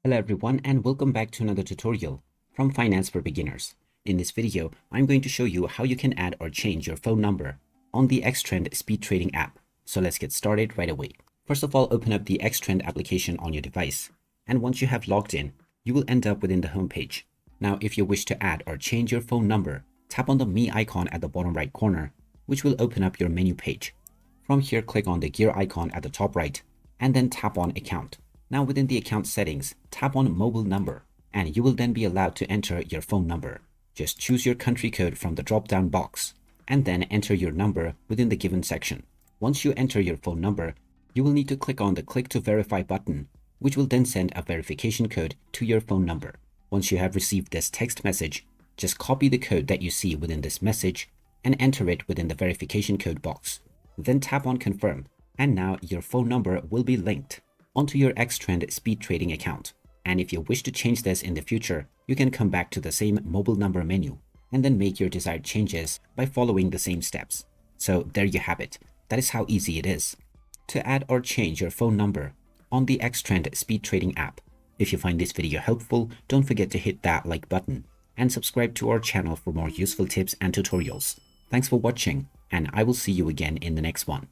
Hello everyone and welcome back to another tutorial from Finance for Beginners. In this video, I'm going to show you how you can add or change your phone number on the XTrend Speed Trading app. So let's get started right away. First of all, open up the XTrend application on your device. And once you have logged in, you will end up within the home page. Now, if you wish to add or change your phone number, tap on the Me icon at the bottom right corner, which will open up your menu page. From here, click on the gear icon at the top right, and then tap on Account. Now within the account settings, tap on mobile number and you will then be allowed to enter your phone number. Just choose your country code from the drop-down box and then enter your number within the given section. Once you enter your phone number, you will need to click on the Click to Verify button, which will then send a verification code to your phone number. Once you have received this text message, just copy the code that you see within this message and enter it within the verification code box. Then tap on Confirm and now your phone number will be linked onto your XTrend Speed Trading account. And if you wish to change this in the future, you can come back to the same mobile number menu and then make your desired changes by following the same steps. So there you have it. That is how easy it is to add or change your phone number on the XTrend Speed Trading app. If you find this video helpful, don't forget to hit that like button and subscribe to our channel for more useful tips and tutorials. Thanks for watching, and I will see you again in the next one.